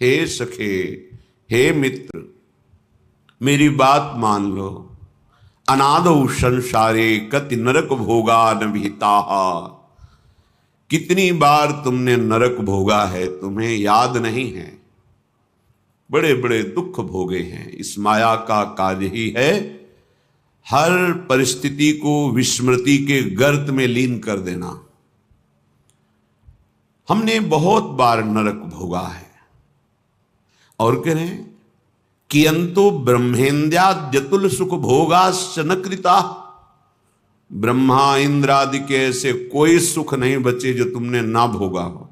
हे सखे, हे मित्र, मेरी बात मान लो। अनादौ संसारे कति नरक भोगा न विहिता। कितनी बार तुमने नरक भोगा है, तुम्हें याद नहीं है। बड़े बड़े दुख भोगे हैं। इस माया का कार्य ही है हर परिस्थिति को विस्मृति के गर्त में लीन कर देना। हमने बहुत बार नरक भोगा है। और कह रहे हैं कियंतो ब्रह्मेन्द्याद्यतुल सुख भोगाश्च न कृता। ब्रह्मा इंद्र आदि के ऐसे कोई सुख नहीं बचे जो तुमने ना भोगा हो,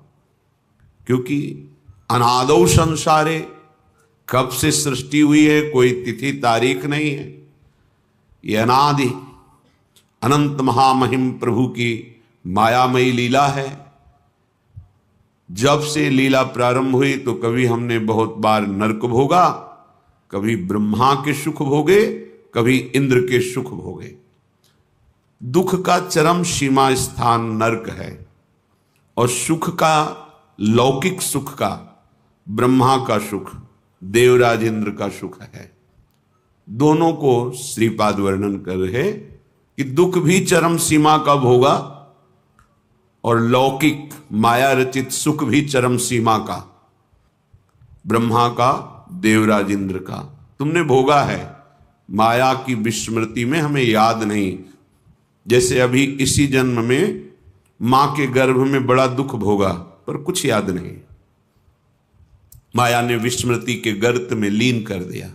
क्योंकि अनादौ संसारे, कब से सृष्टि हुई है कोई तिथि तारीख नहीं है। ये अनादि अनंत महामहिम प्रभु की मायामयी लीला है। जब से लीला प्रारंभ हुई तो कभी हमने बहुत बार नरक भोगा, कभी ब्रह्मा के सुख भोगे, कभी इंद्र के सुख भोगे। दुख का चरम सीमा स्थान नरक है, और सुख का, लौकिक सुख का, ब्रह्मा का सुख, देवराज इंद्र का सुख है। दोनों को श्रीपाद वर्णन कर रहे कि दुख भी चरम सीमा का भोगा और लौकिक माया रचित सुख भी चरम सीमा का, ब्रह्मा का, देवराज इंद्र का तुमने भोगा है। माया की विस्मृति में हमें याद नहीं। जैसे अभी इसी जन्म में मां के गर्भ में बड़ा दुख भोगा पर कुछ याद नहीं, माया ने विस्मृति के गर्त में लीन कर दिया।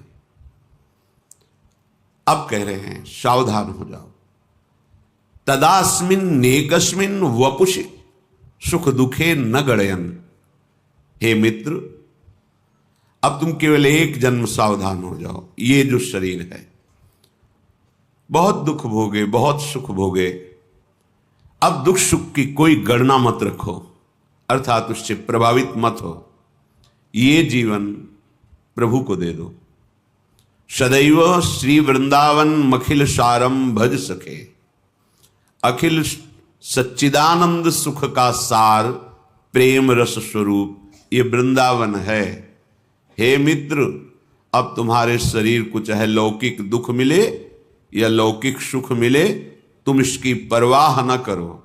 अब कह रहे हैं सावधान हो जाओ। तदास्मिन नेकस्मिन वपुषि सुख दुखे न गणयन। हे मित्र, अब तुम केवल एक जन्म सावधान हो जाओ। ये जो शरीर है, बहुत दुख भोगे, बहुत सुख भोगे। अब दुख सुख की कोई गणना मत रखो, अर्थात उससे प्रभावित मत हो। ये जीवन प्रभु को दे दो। सदैव श्री वृंदावन मखिल सारम भज सके। अखिल सच्चिदानंद सुख का सार प्रेम रस स्वरूप ये वृंदावन है। हे मित्र, अब तुम्हारे शरीर को चाहे लौकिक दुख मिले या लौकिक सुख मिले, तुम इसकी परवाह न करो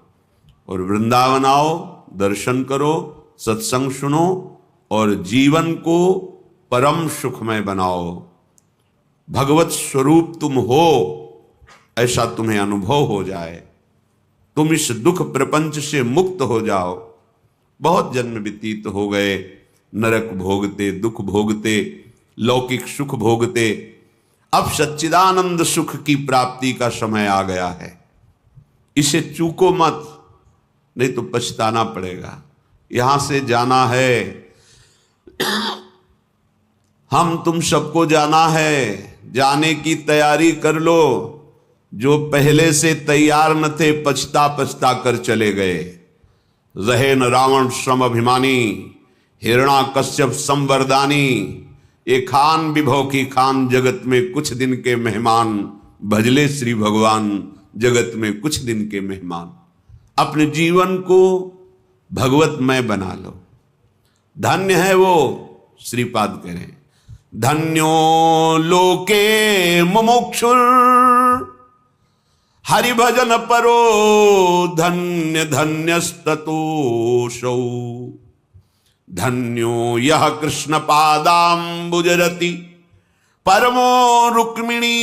और वृंदावन आओ, दर्शन करो, सत्संग सुनो और जीवन को परम सुखमय बनाओ। भगवत स्वरूप तुम हो ऐसा तुम्हें अनुभव हो जाए, तुम इस दुख प्रपंच से मुक्त हो जाओ। बहुत जन्म व्यतीत हो गए नरक भोगते, दुख भोगते, लौकिक सुख भोगते। अब सच्चिदानंद सुख की प्राप्ति का समय आ गया है। इसे चूको मत, नहीं तो पछताना पड़ेगा। यहां से जाना है, हम तुम सबको जाना है। जाने की तैयारी कर लो। जो पहले से तैयार न थे पछता पछता कर चले गए। रहे न रावण श्रम अभिमानी, हिरणा कश्यप संवरदानी। ये खान विभव की खान, जगत में कुछ दिन के मेहमान। भजले श्री भगवान, जगत में कुछ दिन के मेहमान। अपने जीवन को भगवतमय बना लो। धन्य है वो, श्रीपाद कह रहे हैं, धन्यो लोके मुमुक्षुर हरि भजन परो धन्य धन्यस्ततोषौ। धन्यो यह कृष्ण पादाम्बुजरति परमो रुक्मिणी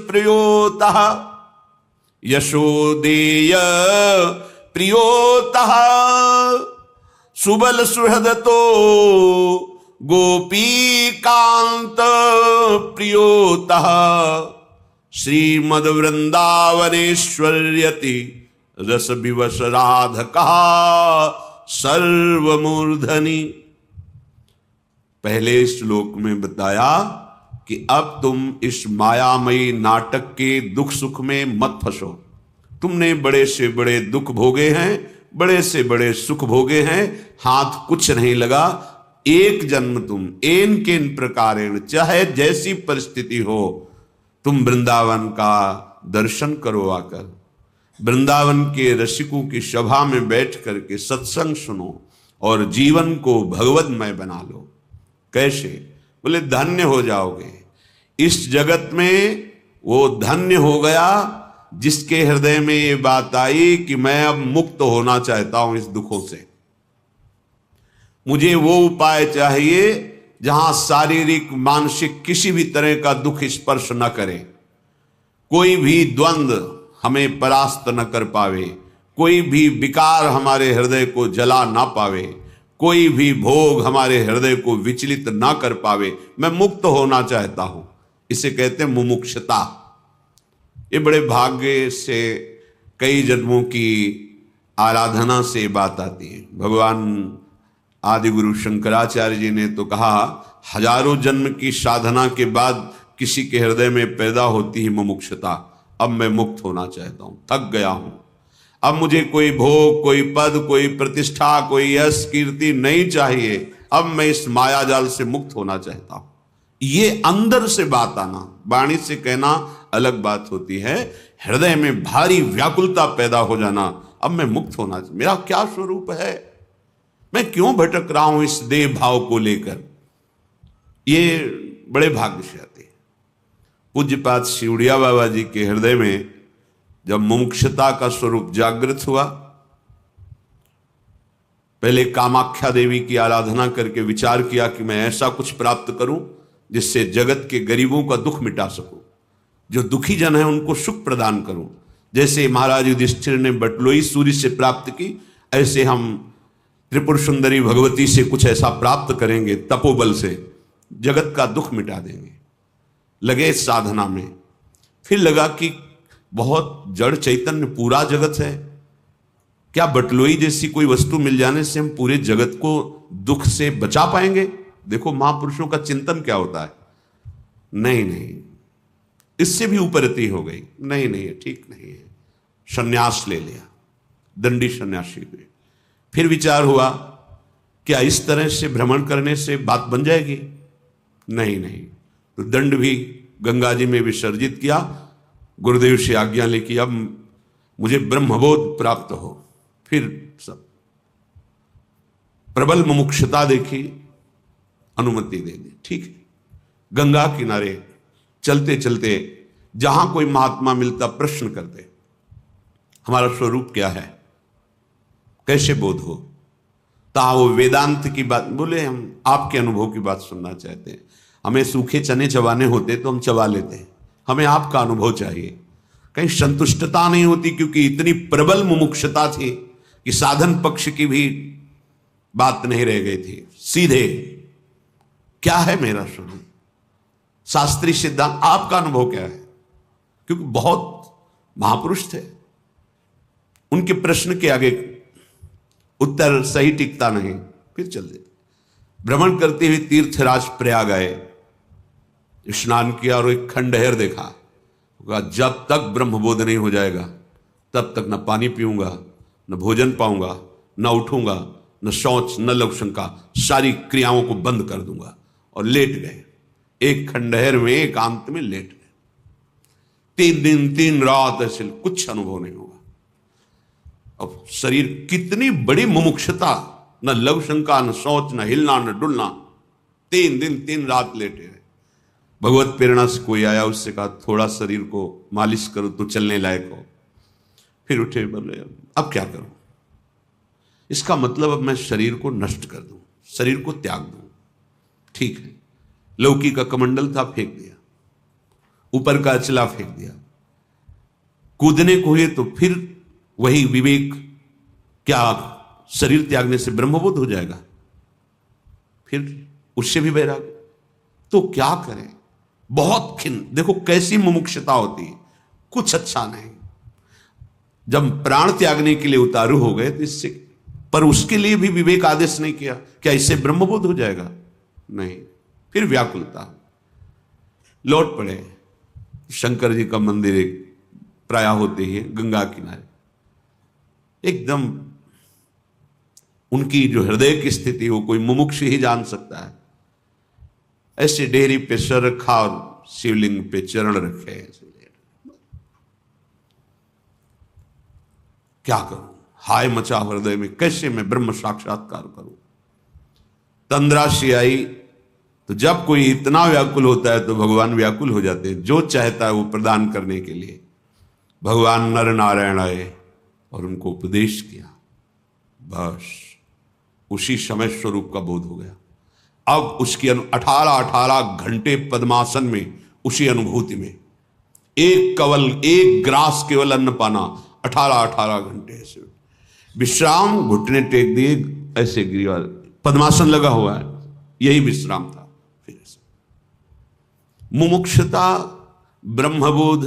प्रियोतः। यशोदेय प्रियोतः सुबल सुहृदतो गोपीकांत प्रियोतः। श्रीमद वृंदावनेश्वर्यति रस विवश राधका सर्वमूर्धनि। पहले श्लोक में बताया कि अब तुम इस मायामयी नाटक के दुख सुख में मत फंसो। तुमने बड़े से बड़े दुख भोगे हैं, बड़े से बड़े सुख भोगे हैं, हाथ कुछ नहीं लगा। एक जन्म तुम एन केन प्रकारेण, चाहे जैसी परिस्थिति हो, तुम वृंदावन का दर्शन करो। आकर वृंदावन के रसिकों की सभा में बैठ करके सत्संग सुनो और जीवन को भगवतमय बना लो। कैसे? बोले धन्य हो जाओगे। इस जगत में वो धन्य हो गया जिसके हृदय में ये बात आई कि मैं अब मुक्त होना चाहता हूं इस दुखों से। मुझे वो उपाय चाहिए जहां शारीरिक मानसिक किसी भी तरह का दुख स्पर्श न करे, कोई भी द्वंद्व हमें परास्त न कर पावे, कोई भी विकार हमारे हृदय को जला ना पावे, कोई भी भोग हमारे हृदय को विचलित ना कर पावे। मैं मुक्त होना चाहता हूं। इसे कहते हैं मुमुक्षता। ये बड़े भाग्य से कई जन्मों की आराधना से बात आती है। भगवान आदि गुरु शंकराचार्य जी ने तो कहा, हजारों जन्म की साधना के बाद किसी के हृदय में पैदा होती है मुमुक्षता। अब मैं मुक्त होना चाहता हूं, थक गया हूं। अब मुझे कोई भोग, कोई पद, कोई प्रतिष्ठा, कोई यश कीर्ति नहीं चाहिए। अब मैं इस माया जाल से मुक्त होना चाहता हूं। ये अंदर से बात आना, वाणी से कहना अलग बात होती है। हृदय में भारी व्याकुलता पैदा हो जाना, अब मैं मुक्त होना, मेरा क्या स्वरूप है, मैं क्यों भटक रहा हूं इस देह भाव को लेकर। ये बड़े भाग्य से आते हैं। पूज्यपाद शिवड़िया बाबा जी के हृदय में जब मुमुक्षता का स्वरूप जागृत हुआ, पहले कामाख्या देवी की आराधना करके विचार किया कि मैं ऐसा कुछ प्राप्त करूं जिससे जगत के गरीबों का दुख मिटा सकूं, जो दुखी जन है उनको सुख प्रदान करूं। जैसे महाराज युधिष्ठिर ने बटलोई सूर्य से प्राप्त की, ऐसे हम त्रिपुर सुंदरी भगवती से कुछ ऐसा प्राप्त करेंगे, तपोबल से जगत का दुख मिटा देंगे। लगे साधना में। फिर लगा कि बहुत जड़ चैतन्य पूरा जगत है, क्या बटलोई जैसी कोई वस्तु मिल जाने से हम पूरे जगत को दुख से बचा पाएंगे? देखो महापुरुषों का चिंतन क्या होता है। नहीं नहीं, इससे भी ऊपरती हो गई। नहीं नहीं, ठीक नहीं है। संन्यास ले लिया, दंडी सन्यासी हुए। फिर विचार हुआ, क्या इस तरह से भ्रमण करने से बात बन जाएगी? नहीं नहीं, तो दंड भी गंगा जी में विसर्जित किया, गुरुदेव से आज्ञा लेकी, अब मुझे ब्रह्मबोध प्राप्त हो। फिर सब प्रबल मुमुक्षता देखी, अनुमति दे दी। ठीक है, गंगा किनारे चलते चलते जहां कोई महात्मा मिलता प्रश्न करते, हमारा स्वरूप क्या है, कैसे बोध हो। ता वो वेदांत की बात बोले, हम आपके अनुभव की बात सुनना चाहते हैं। हमें सूखे चने चबाने होते तो हम चबा लेते, हमें आपका अनुभव चाहिए। कहीं संतुष्टता नहीं होती, क्योंकि इतनी प्रबल मुमुक्षता थी कि साधन पक्ष की भी बात नहीं रह गई थी। सीधे क्या है मेरा स्वरूप, शास्त्रीय सिद्धांत, आपका अनुभव क्या है। क्योंकि बहुत महापुरुष थे, उनके प्रश्न के आगे उत्तर सही टिकता नहीं। फिर चल देते। भ्रमण करते हुए तीर्थराज प्रयाग आए, स्नान किया और एक खंडहर देखा। जब तक ब्रह्मबोध नहीं हो जाएगा तब तक न पानी पीऊंगा, न भोजन पाऊंगा, न उठूंगा, न शौच, न लवशंका, सारी क्रियाओं को बंद कर दूंगा। और लेट गए एक खंडहर में, एकांत में लेट गए। 3 दिन 3 रात ऐसे कुछ अनुभव नहीं होगा। अब शरीर कितनी बड़ी मुमुक्षता, न लवशंका, न शौच, न हिलना, न डुलना। 3 दिन 3 रात लेटे रहे। भगवत प्रेरणा से कोई आया, उससे कहा थोड़ा शरीर को मालिश करो तो चलने लायक हो। फिर उठे, बोले अब क्या करूं। इसका मतलब अब मैं शरीर को नष्ट कर दूं, शरीर को त्याग दूं। ठीक है, लौकी का कमंडल था, फेंक दिया। ऊपर का अचला फेंक दिया। कूदने को हुए तो फिर वही विवेक, क्या शरीर त्यागने से ब्रह्मबोध हो जाएगा? फिर उससे भी वैराग्य। तो क्या करें? बहुत खिन्न। देखो कैसी मुमुक्षता होती है, कुछ अच्छा नहीं। जब प्राण त्यागने के लिए उतारू हो गए तो इससे, पर उसके लिए भी विवेक आदेश नहीं किया, क्या इससे ब्रह्मबोध हो जाएगा? नहीं। फिर व्याकुलता, लौट पड़े। शंकर जी का मंदिर एक प्राय होते ही गंगा किनारे, एकदम उनकी जो हृदय की स्थिति वो कोई मुमुक्ष ही जान सकता है। ऐसे डेहरी पे सर रखा और शिवलिंग पे चरण रखे। क्या करूं, हाय मचा हृदय में, कैसे मैं ब्रह्म साक्षात्कार करूं। तंद्रा सी आई, तो जब कोई इतना व्याकुल होता है तो भगवान व्याकुल हो जाते हैं, जो चाहता है वो प्रदान करने के लिए। भगवान नर नारायण आए और उनको उपदेश किया, बस उसी समय स्वरूप का बोध हो गया। अब उसकी 18 घंटे पद्मासन में, उसी अनुभूति में, एक ग्रास केवल अन्न पाना, 18 घंटे ऐसे विश्राम, घुटने टेक दिए, ऐसे गिरिवाल पद्मासन लगा हुआ है, यही विश्राम था। फिर मुमुक्षुता, ब्रह्मबोध,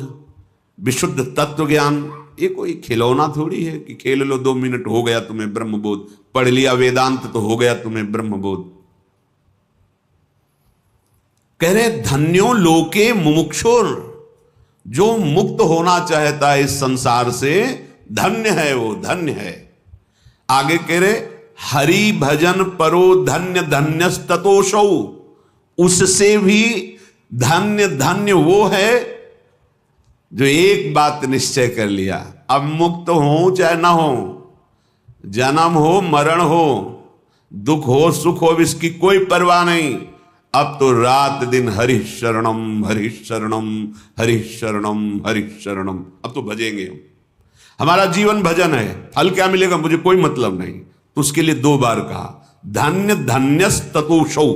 विशुद्ध तत्व ज्ञान, ये कोई खिलौना थोड़ी है कि खेल लो 2 मिनट हो गया तुम्हें ब्रह्मबोध, पढ़ लिया वेदांत तो हो गया तुम्हें ब्रह्मबोध। कह रहे धन्यो लोके मुमुक्षुर, जो मुक्त होना चाहता है इस संसार से, धन्य है वो, धन्य है। आगे कह रहे हरि भजन परो धन्य धन्यस्ततोषौ, उससे भी धन्य धन्य वो है जो एक बात निश्चय कर लिया, अब मुक्त हो चाहे ना हो, जन्म हो मरण हो, दुख हो सुख हो, इसकी कोई परवाह नहीं। अब तो रात दिन हरि शरणम हरि शरणम हरि शरणम हरि शरणम, अब तो भजेंगे हम, हमारा जीवन भजन है। फल क्या मिलेगा मुझे कोई मतलब नहीं। तो उसके लिए 2 बार कहा धन्य धन्यस्ततोषौ,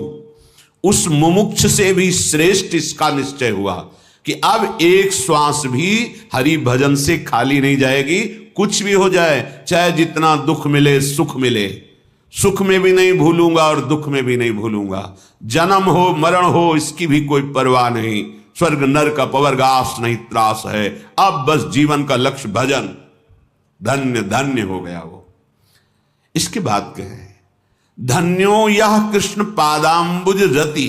उस मुमुक्ष से भी श्रेष्ठ इसका निश्चय हुआ कि अब एक श्वास भी हरि भजन से खाली नहीं जाएगी। कुछ भी हो जाए, चाहे जितना दुख मिले सुख मिले, सुख में भी नहीं भूलूंगा और दुख में भी नहीं भूलूंगा, जन्म हो मरण हो इसकी भी कोई परवाह नहीं, स्वर्ग नरक अपवर्गास नहीं त्रास है, अब बस जीवन का लक्ष्य भजन, धन्य धन्य हो गया वो। इसके बाद कहे धन्यो यह कृष्ण पादाम्बुज रति,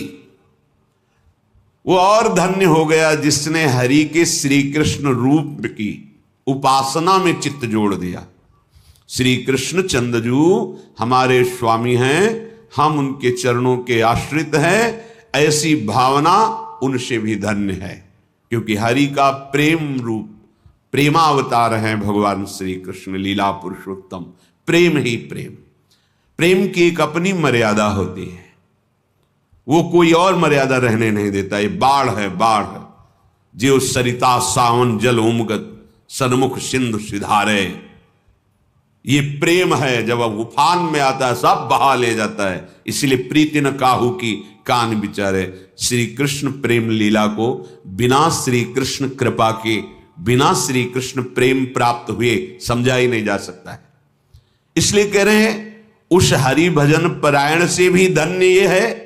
वो और धन्य हो गया जिसने हरि के श्री कृष्ण रूप की उपासना में चित्त जोड़ दिया। श्री कृष्ण चंद्रजू हमारे स्वामी हैं, हम उनके चरणों के आश्रित हैं, ऐसी भावना उनसे भी धन्य है, क्योंकि हरि का प्रेम रूप, प्रेमावतार हैं भगवान श्री कृष्ण, लीला पुरुषोत्तम। प्रेम ही प्रेम, प्रेम की एक अपनी मर्यादा होती है, वो कोई और मर्यादा रहने नहीं देता। ये बाढ़ है, बाढ़, जो सरिता सावन जल उमगत सन्मुख सिंधु सिधारे, ये प्रेम है। जब अब उफान में आता है सब बहा ले जाता है, इसलिए प्रीति न काहू की कान बिचारे। श्री कृष्ण प्रेम लीला को बिना श्री कृष्ण कृपा के, बिना श्री कृष्ण प्रेम प्राप्त हुए समझा ही नहीं जा सकता है। इसलिए कह रहे हैं उस हरि भजन परायण से भी धन्य ये है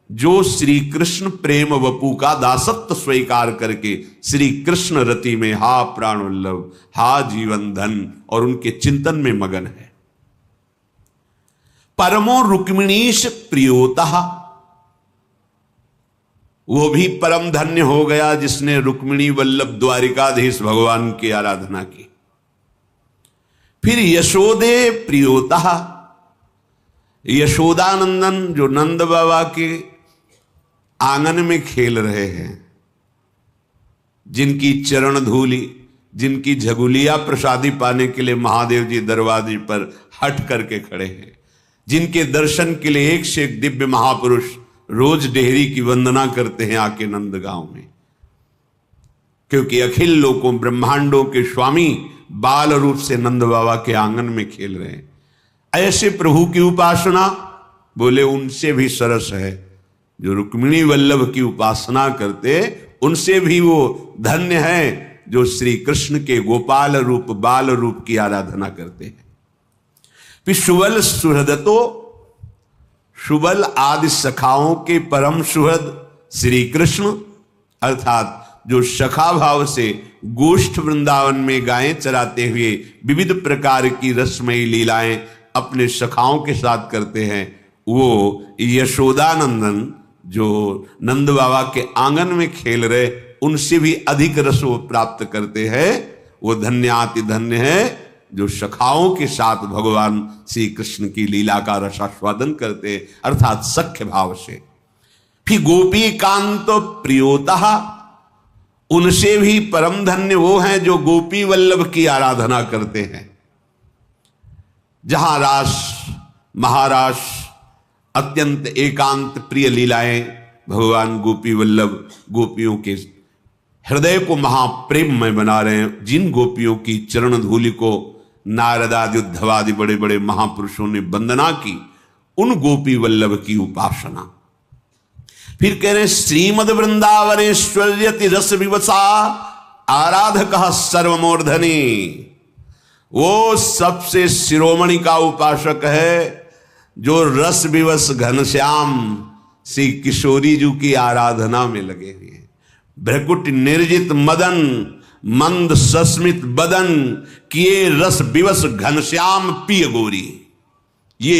जो श्री कृष्ण प्रेम वपु का दासत्व स्वीकार करके श्री कृष्ण रति में हा प्राणोल्लभ, हा जीवन धन और उनके चिंतन में मगन है। परमो रुक्मिणीश प्रियोतः, वो भी परम धन्य हो गया जिसने रुक्मिणी वल्लभ द्वारिकाधीश भगवान की आराधना की। फिर यशोदे प्रियोतः, यशोदानंदन जो नंद बाबा के आंगन में खेल रहे हैं, जिनकी चरण धूली, जिनकी झगुलिया प्रसादी पाने के लिए महादेव जी दरवाजे पर हट करके खड़े हैं, जिनके दर्शन के लिए एक से एक दिव्य महापुरुष रोज डेहरी की वंदना करते हैं आके नंदगांव में, क्योंकि अखिल लोकों ब्रह्मांडों के स्वामी बाल रूप से नंद बाबा के आंगन में खेल रहे हैं। ऐसे प्रभु की उपासना बोले उनसे भी सरस है, जो रुक्मिणी वल्लभ की उपासना करते उनसे भी वो धन्य है जो श्री कृष्ण के गोपाल रूप बाल रूप की आराधना करते हैं। फिर सुबल सुहृदतो, सुबल आदि सखाओं के परम सुहृद श्री कृष्ण, अर्थात जो सखा भाव से गोष्ठ वृंदावन में गायें चराते हुए विविध प्रकार की रसमयी लीलाएं अपने सखाओं के साथ करते हैं, वो यशोदानंदन जो नंद बाबा के आंगन में खेल रहे उनसे भी अधिक रस वो प्राप्त करते हैं। वो धन्याति धन्य है जो सखाओं के साथ भगवान श्री कृष्ण की लीला का रसास्वादन करते, अर्थात सख्य भाव से। फिर गोपी कांत प्रियोतः, उनसे भी परम धन्य वो हैं जो गोपी वल्लभ की आराधना करते हैं। जहां रास महारास अत्यंत एकांत प्रिय लीलाएं भगवान गोपी वल्लभ गोपियों के हृदय को महाप्रेम में बना रहे हैं। जिन गोपियों की चरण धूलि को नारद आदि उद्धव आदि बड़े बड़े महापुरुषों ने वंदना की, उन गोपी वल्लभ की उपासना। फिर कह रहे हैं श्रीमद वृंदावनेश्वर्यति रस विवसा आराधक सर्वमूर्धनि। वो सबसे शिरोमणि का उपासक है जो रस विवश घनश्याम श्री किशोरी जी की आराधना में लगे हुए हैं। भ्रकुट निर्जित मदन मंद सस्मित बदन किए रस विवश घनश्याम पिय गोरी। ये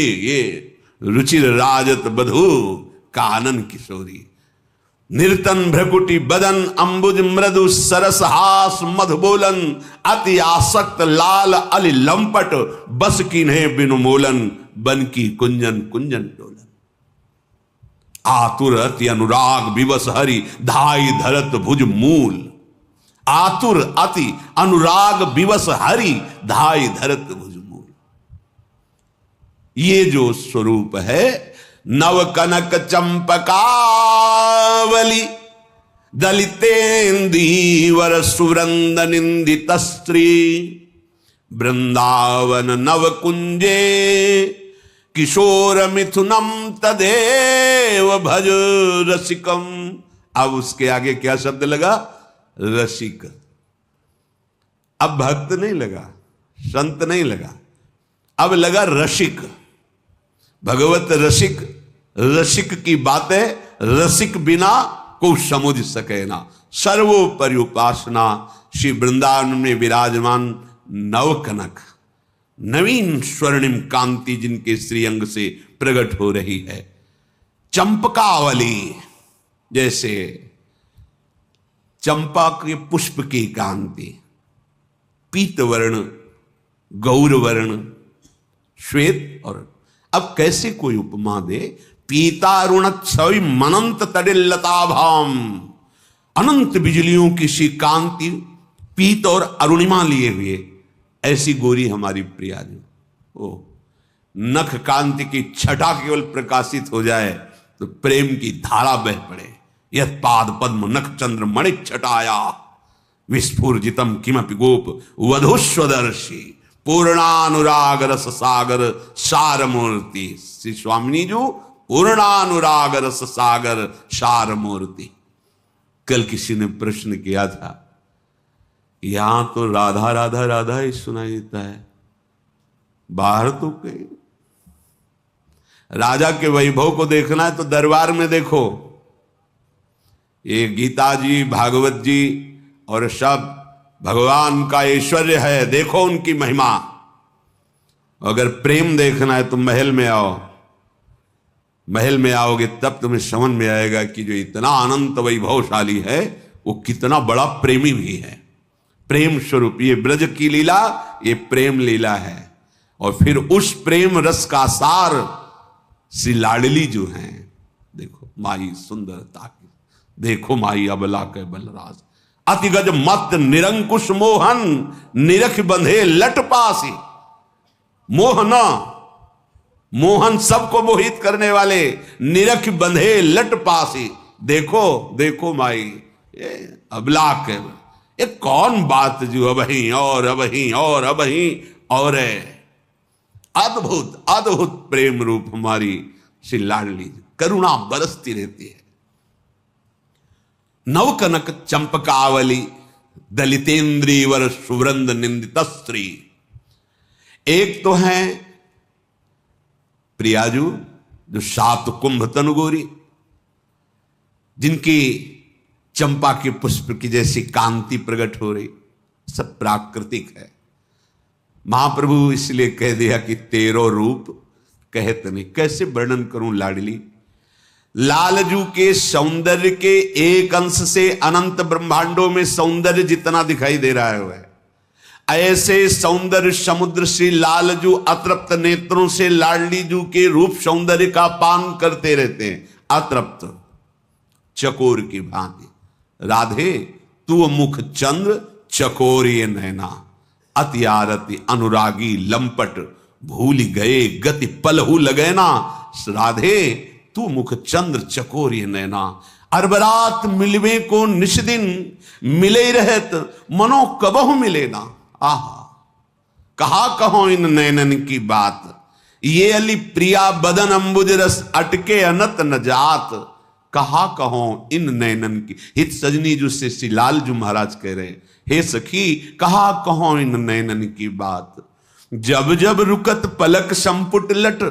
रुचिर राजत बधू कानन किशोरी। निर्तन भ्रकुटी बदन अंबुज मृदु सरस हास मधुबोलन अति आसक्त लाल अली लंपट बस कीन्हे बिनु मोलन बन की कुंजन कुंजन डोलन। आतुर अति अनुराग विवश हरि धाई धरत भुज मूल। आतुर अति अनुराग विवश हरि धाई धरत भुज मूल। ये जो स्वरूप है नव कनक चंपकावली दलितेन्दीवर सुवृंद निंदित स्त्री वृंदावन नव कुंजे किशोर मिथुनम तदेव भज रसिकम। अब उसके आगे क्या शब्द लगा? रसिक। अब भक्त नहीं लगा, संत नहीं लगा, अब लगा रसिक। भगवत रसिक, रसिक की बातें रसिक बिना को समझ सके ना। सर्वोपरि उपासना श्री वृंदावन में विराजमान नवकनक नवीन स्वर्णिम कांति जिनके श्रीअंग से प्रकट हो रही है। चंपकावली, जैसे चंपा के पुष्प की कांति, पीतवर्ण, गौरवर्ण, श्वेत। और अब कैसे कोई उपमा दे? पीतारुण छवि मनंत तडिल्लता भाम। अनंत बिजलियों की सी कांति, पीत और अरुणिमा लिए हुए ऐसी गोरी हमारी प्रिया जी। ओ नख कांति की छटा केवल प्रकाशित हो जाए तो प्रेम की धारा बह पड़े। यह पाद पद्म नख चंद्र मणिक छटाया विस्फुर्जितम किमपि गोप वधुस्वदर्शी पूर्णानुराग रस सागर सारमूर्ति। श्री स्वामिनी जो पूर्णानुराग रस सागर सारमूर्ति। कल किसी ने प्रश्न किया था, यहां तो राधा राधा राधा ही सुनाई देता है, बाहर तो कहीं राजा के वैभव को देखना है तो दरबार में देखो। ये गीता जी, भागवत जी और सब भगवान का ऐश्वर्य है, देखो उनकी महिमा। अगर प्रेम देखना है तो महल में आओ। महल में आओगे तब तुम्हें समझ में आएगा कि जो इतना अनंत वैभवशाली है वो कितना बड़ा प्रेमी भी है। प्रेम स्वरूप ये ब्रज की लीला, ये प्रेम लीला है। और फिर उस प्रेम रस का सार श्री लाडली जो है, देखो माई सुंदरता की, देखो माई अबला के बलराज। अतिगज मत निरंकुश मोहन निरख बंधे लट पासी। मोहना, मोहन सबको मोहित करने वाले, निरख बंधे लट पासी। देखो देखो माई ये अबला के, ये कौन बात जो अबही और अबही और अबही और है। अद्भुत अद्भुत प्रेम रूप हमारी श्री लाडली, करुणा बरसती रहती है। नवकनक चंपकावली दलितेन्द्रीवर सुवृंद निंदित स्त्री। एक तो है प्रियाजू जो 7 कुंभ तनुगोरी, जिनकी चंपा के पुष्प की जैसी कांति प्रकट हो रही, सब प्राकृतिक है। महाप्रभु इसलिए कह दिया कि तेरो रूप कहत नहीं। कैसे वर्णन करूं लाडली। लालजू के सौंदर्य के एक अंश से अनंत ब्रह्मांडों में सौंदर्य जितना दिखाई दे रहा है वह, ऐसे सौंदर्य समुद्र से लालजू अतृप्त नेत्रों से लाडली जू के रूप सौंदर्य का पान करते रहते हैं, अतृप्त चकोर की भांति। राधे तू मुख चंद्र चकोर ये नैना, अति आरती अनुरागी लंपट भूल गए गति पलहू लगैना। राधे तू मुख चंद्र चकोरी नैना। अरबरात मिलवे को निश दिन, मिले रहत मनो कबहु मिले ना। आहा कहा कहो इन नैनन की बात, ये अली प्रिया बदन अंबुज रस अटके अनत न जात। कहा कहो इन नैनन की, हित सजनी जो से श्री लालजू महाराज कह रहे, हे सखी कहा कहो इन नैनन की बात। जब जब रुकत पलक संपुट लट,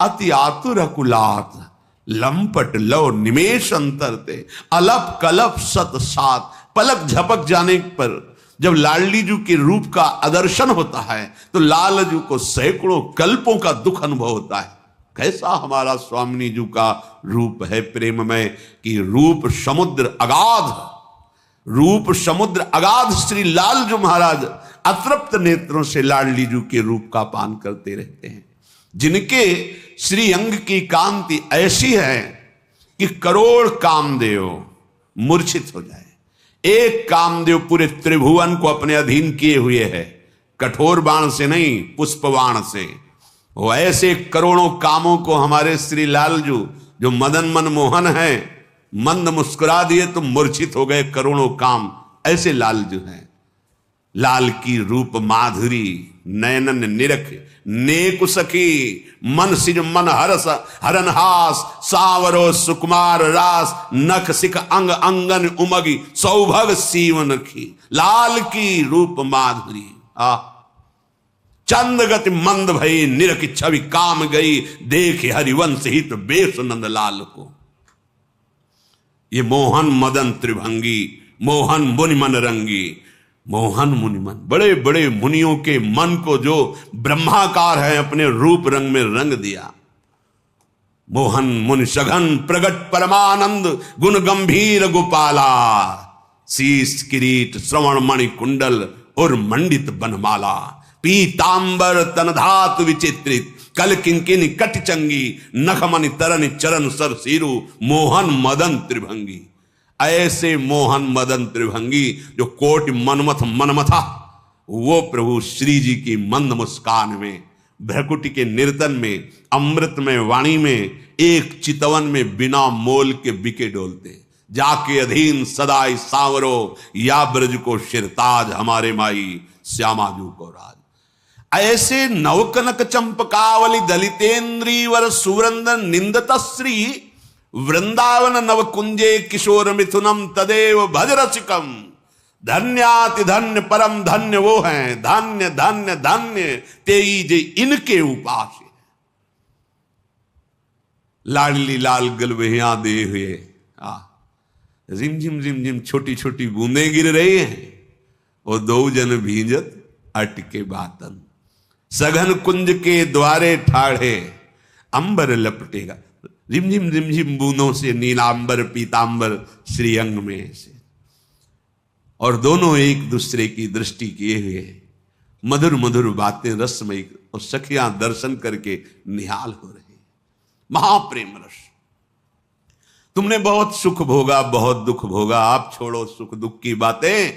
अति आतुर अकुलात। लंपट लो निमेश अंतरते, अलप कलप सत सात। पलक झपक जाने पर जब लाडली जू के रूप का आदर्शन होता है तो लालजू को सैकड़ों कल्पों का दुख अनुभव होता है। कैसा हमारा स्वामिनी जू का रूप है प्रेम में, कि रूप समुद्र अगाध, रूप समुद्र अगाध। श्री लालजू महाराज अतृप्त नेत्रों से लाडली जू के रूप का पान करते रहते हैं, जिनके श्री अंग की कांति ऐसी है कि करोड़ कामदेव मूर्छित हो जाए। एक कामदेव पूरे त्रिभुवन को अपने अधीन किए हुए है, कठोर बाण से नहीं पुष्प बाण से। वो ऐसे करोड़ों कामों को हमारे श्री लालजू जो मदन मनमोहन है, मंद मुस्कुरा दिए तो मूर्छित हो गए करोड़ों काम। ऐसे लालजू हैं। लाल की रूप माधुरी नयनन निरख, नेक सखी मन सिज मन हरस हरनहास। सावरो सुकुमार रास, नख सिख अंग अंगन उमगी। सौभग सीवन की लाल की रूप माधुरी। चंद गति मंद भई, निरख छवि काम गई। देख हरिवंश हित बेस नंद लाल को। ये मोहन मदन त्रिभंगी, मोहन मुनि मन रंगी। मोहन मुनि मन, बड़े बड़े मुनियों के मन को जो ब्रह्माकार है अपने रूप रंग में रंग दिया। मोहन मुनि सघन प्रगट परमानंद, गुण गंभीर गोपाला। शीश किरीट श्रवण मणि कुंडल और मंडित बनमाला। पीतांबर तन धातु विचित्रित, कल किंकिनी कट चंगी। नखमणि तरन चरण सर सीरु, मोहन मदन त्रिभंगी। ऐसे मोहन मदन त्रिभंगी जो कोटि मनमथ मनमथा, वो प्रभु श्री जी की मंद मुस्कान में, भ्रकुटी के निर्तन में, अमृत में वाणी में, एक चितवन में बिना मोल के बिके डोलते। जाके अधीन सदाई सांवरो, या ब्रज को शिरताज हमारे माई श्यामाजू को राज। ऐसे नवकनक चंपकावली दलितेन्द्री वर सुवृंदन निंदत श्री। वृंदावन नवकुंजे किशोर मिथुनम तदेव भज रसिकम। धन्याति धन्य परम धन्य वो हैं, धन्य धन्य धन्य तेई जे इनके उपास। लाडली लाल गलबहिया दे हुए रिमझिम रिमझिम छोटी छोटी बूंदें गिर रही हैं, और दो जन भींजत अटके बातन। सघन कुंज के द्वारे ठाढ़े, अंबर लपटेगा। रिमझिम रिमझिम बूंदों से नीलांबर पीतांबर श्रीअंग में से, और दोनों एक दूसरे की दृष्टि किए हुए मधुर मधुर बातें रसमयी, और सखियां दर्शन करके निहाल हो रहे। महाप्रेम रस। तुमने बहुत सुख भोगा, बहुत दुख भोगा, आप छोड़ो सुख दुख की बातें,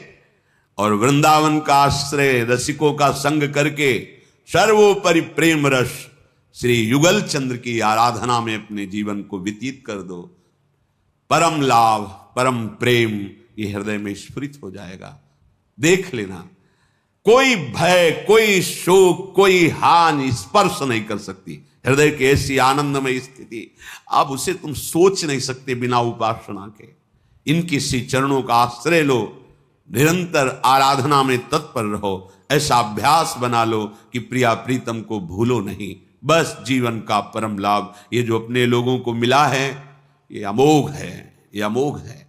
और वृंदावन का आश्रय रसिकों का संग करके सर्वोपरि प्रेम रस श्री युगल चंद्र की आराधना में अपने जीवन को व्यतीत कर दो। परम लाभ परम प्रेम ये हृदय में स्फुरित हो जाएगा। देख लेना, कोई भय, कोई शोक, कोई हानि स्पर्श नहीं कर सकती हृदय की ऐसी आनंदमय स्थिति। अब उसे तुम सोच नहीं सकते बिना उपासना के। इनकी श्री चरणों का आश्रय लो, निरंतर आराधना में तत्पर रहो। ऐसा अभ्यास बना लो कि प्रिया प्रीतम को भूलो नहीं। बस जीवन का परम लाभ ये जो अपने लोगों को मिला है, ये अमोघ है, ये अमोघ है,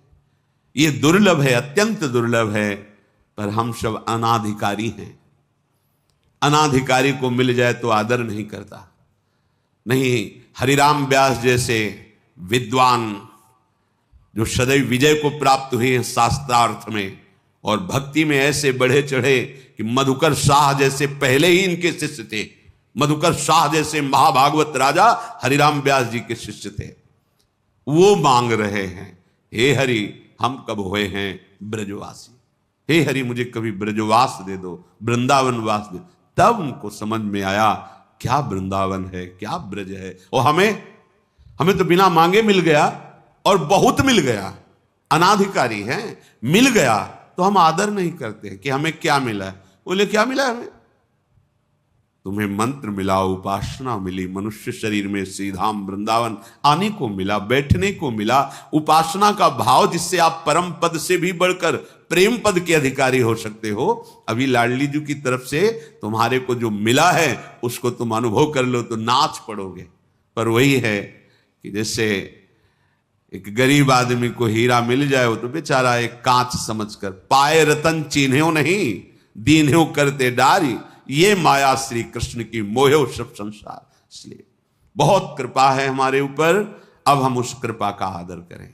ये दुर्लभ है, अत्यंत दुर्लभ है। पर हम सब अनाधिकारी हैं। अनाधिकारी को मिल जाए तो आदर नहीं करता। नहीं, हरिराम व्यास जैसे विद्वान जो सदैव विजय को प्राप्त हुए हैं शास्त्रार्थ में और भक्ति में, ऐसे बढ़े चढ़े कि मधुकर शाह जैसे पहले ही इनके शिष्य थे। मधुकर शाह जैसे महाभागवत राजा हरिराम व्यास जी के शिष्य थे। वो मांग रहे हैं, हे हरि हम कब हुए हैं ब्रजवासी। हे हरि मुझे कभी ब्रजवास दे दो, वृंदावन वास दे। तब उनको समझ में आया क्या वृंदावन है, क्या ब्रज है। और हमें तो बिना मांगे मिल गया और बहुत मिल गया, अनाधिकारी है, मिल गया तो हम आदर नहीं करते कि हमें क्या मिला है। बोले क्या मिला है हमें? तुम्हें मंत्र मिला, उपासना मिली, मनुष्य शरीर में श्रीधाम वृंदावन आने को मिला, बैठने को मिला, उपासना का भाव जिससे आप परम पद से भी बढ़कर प्रेम पद के अधिकारी हो सकते हो। अभी लाडली जी की तरफ से तुम्हारे को जो मिला है उसको तुम अनुभव कर लो तो नाच पड़ोगे। पर वही है कि जैसे एक गरीब आदमी को हीरा मिल जाए, वो तो बेचारा एक कांच समझकर पाए रतन चिन्ह्यो नहीं, दीन्ह्यो करते डारी, ये माया श्री कृष्ण की मोहो सब संसार। इसलिए बहुत कृपा है हमारे ऊपर, अब हम उस कृपा का आदर करें।